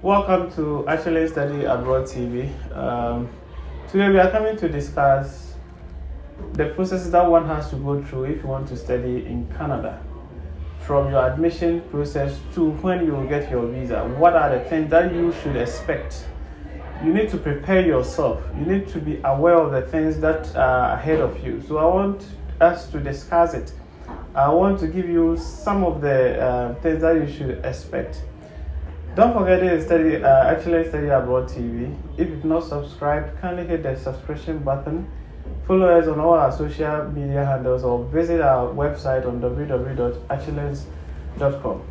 Welcome to Actually Study Abroad TV. Today we are coming to discuss the processes that one has to go through if you want to study in Canada. From your admission process to when you will get your visa, what are the things that you should expect? You need to prepare yourself. You need to be aware of the things that are ahead of you. So I want us to discuss it. I want to give you some of the things that you should expect. Don't forget to Actually Study Abroad TV. If you've not subscribed, kindly hit the subscription button. Follow us on all our social media handles or visit our website on www.actuallens.com.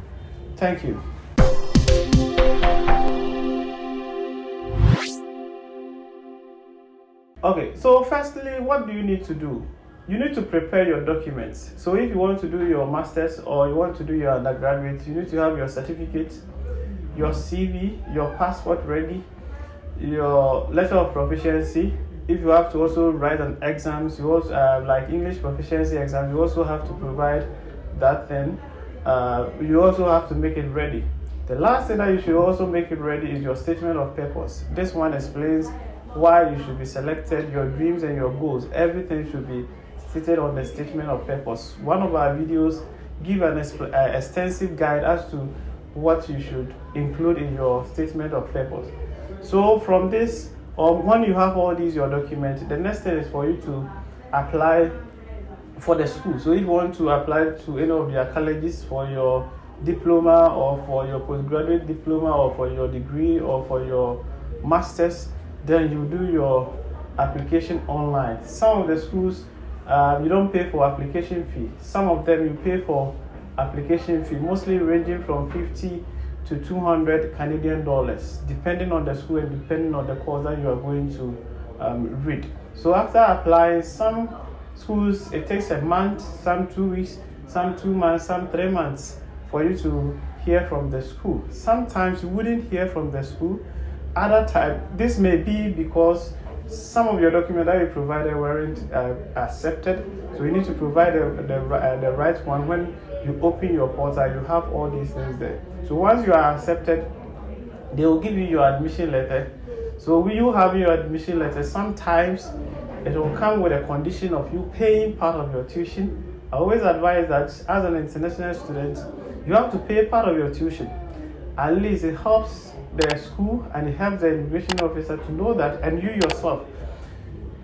Thank you. Okay, so firstly, what do you need to do? You need to prepare your documents. So if you want to do your master's or you want to do your undergraduate, you need to have your certificate, your CV, your passport ready, your letter of proficiency. If you have to also write an exams, you also like English proficiency exam, you also have to provide that thing. You also have to make it ready. The last thing that you should also make it ready is your statement of purpose. This one explains why you should be selected, your dreams and your goals. Everything should be stated on the statement of purpose. One of our videos give an extensive guide as to what you should include in your statement of purpose. So from this, or when you have all these your documents, the next thing is for you to apply for the school. So if you want to apply to any of their colleges for your diploma or for your postgraduate diploma or for your degree or for your master's, then you do your application online. Some of the schools you don't pay for application fee. Some of them you pay for application fee, mostly ranging from 50 to 200 Canadian dollars, depending on the school and depending on the course that you are going to read. So after applying, some schools it takes a month, some 2 weeks, some 2 months, some 3 months for you to hear from the school. Sometimes you wouldn't hear from the school. Other time, this may be because some of your documents that you provided weren't accepted, so you need to provide the right one. When you open your portal, you have all these things there. So once you are accepted, they will give you your admission letter. So when you have your admission letter, sometimes it will come with a condition of you paying part of your tuition. I always advise that as an international student, you have to pay part of your tuition. At least it helps the school and it helps the immigration officer to know that, and you yourself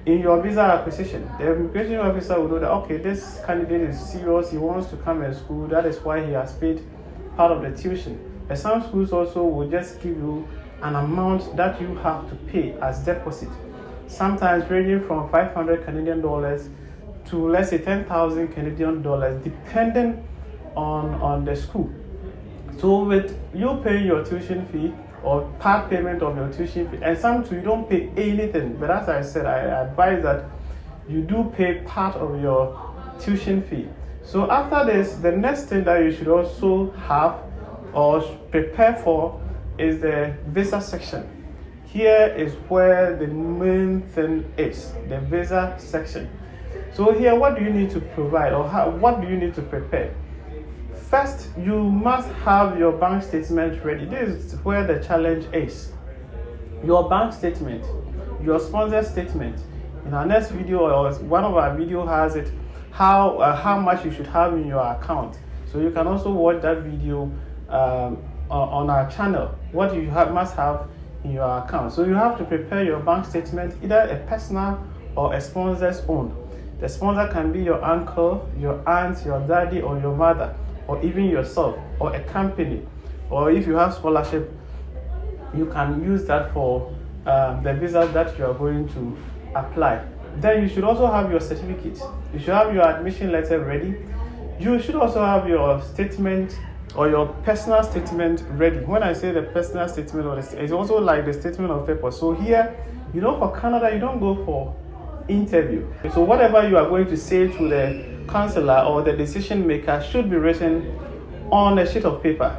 in your visa acquisition, the immigration officer will know that, okay, this candidate is serious, he wants to come to school, that is why he has paid part of the tuition. And some schools also will just give you an amount that you have to pay as deposit, sometimes ranging from 500 Canadian dollars to, let's say, 10,000 Canadian dollars, depending on the school. So with you paying your tuition fee or part payment of your tuition fee, and some too you don't pay anything, but as I said, I advise that you do pay part of your tuition fee. So after this, the next thing that you should also have or prepare for is the visa section. Here is where the main thing is, the visa section. So here, what do you need to provide, or what do you need to prepare? First, you must have your bank statement ready. This is where the challenge is. Your bank statement, your sponsor statement. In our next video, or one of our videos has it, how much you should have in your account. So you can also watch that video on our channel, what you must have in your account. So you have to prepare your bank statement, either a personal or a sponsor's own. The sponsor can be your uncle, your aunt, your daddy, or your mother, or even yourself, or a company, or if you have scholarship, you can use that for the visa that you are going to apply. Then you should also have your certificate. You should have your admission letter ready. You should also have your statement or your personal statement ready. When I say the personal statement, it's also like the statement of purpose. So here, for Canada, you don't go for interview. So whatever you are going to say to the counselor or the decision maker should be written on a sheet of paper.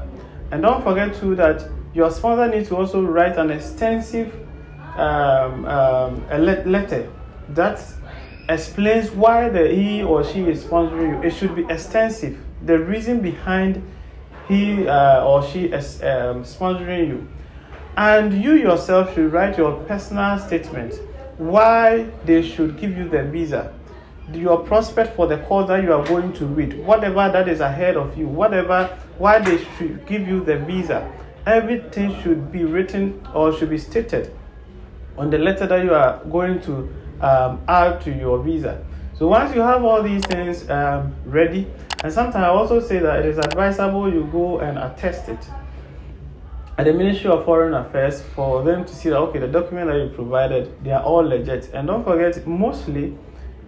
And don't forget too that your sponsor needs to also write an extensive letter that explains why he or she is sponsoring you. It should be extensive. The reason behind he or she is sponsoring you. And you yourself should write your personal statement why they should give you the visa, your prospect for the course that you are going to read, whatever that is ahead of you, why they should give you the visa. Everything should be written or should be stated on the letter that you are going to add to your visa. So once you have all these things ready, and sometimes I also say that it is advisable you go and attest it at the Ministry of Foreign Affairs for them to see that, okay, the document that you provided, they are all legit. And don't forget, mostly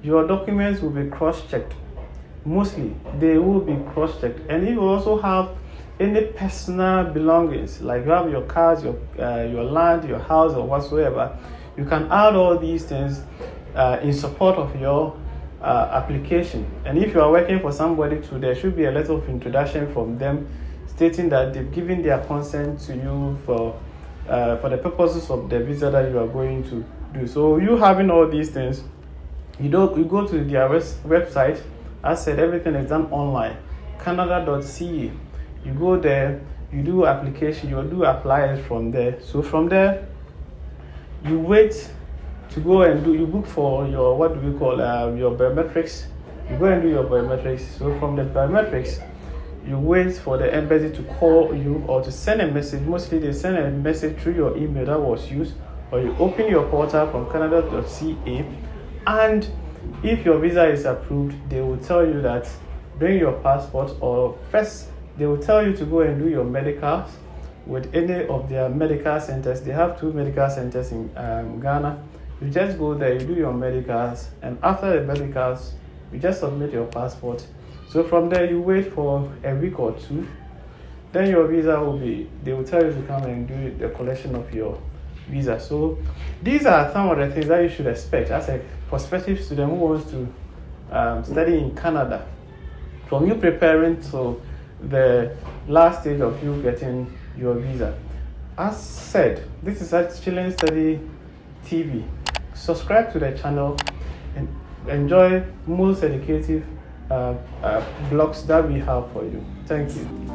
your documents will be cross-checked. Mostly they will be cross-checked. And if you also have any personal belongings, like you have your cars, your land, your house, or whatsoever, you can add all these things in support of your application. And if you are working for somebody too, there should be a letter of introduction from them stating that they've given their consent to you for the purposes of the visa that you are going to do. So you having all these things, you go to their website. As said, everything is done online, canada.ca. You go there, you do application, you do apply from there. So from there, you wait to go and you book for your, what do we call, your biometrics. You go and do your biometrics. So from the biometrics, you wait for the embassy to call you or to send a message. Mostly they send a message through your email that was used, or you open your portal from canada.ca, and if your visa is approved, they will tell you that bring your passport, or first they will tell you to go and do your medicals with any of their medical centers. They have 2 medical centers in Ghana. You just go there, you do your medicals, and after the medicals, you just submit your passport. So from there, you wait for a week or 2. Then your visa they will tell you to come and do the collection of your visa. So these are some of the things that you should expect as a prospective student who wants to study in Canada, from you preparing to the last stage of you getting your visa. As said, this is at Children Study TV. Subscribe to the channel and enjoy most educative blogs that we have for you. Thank you.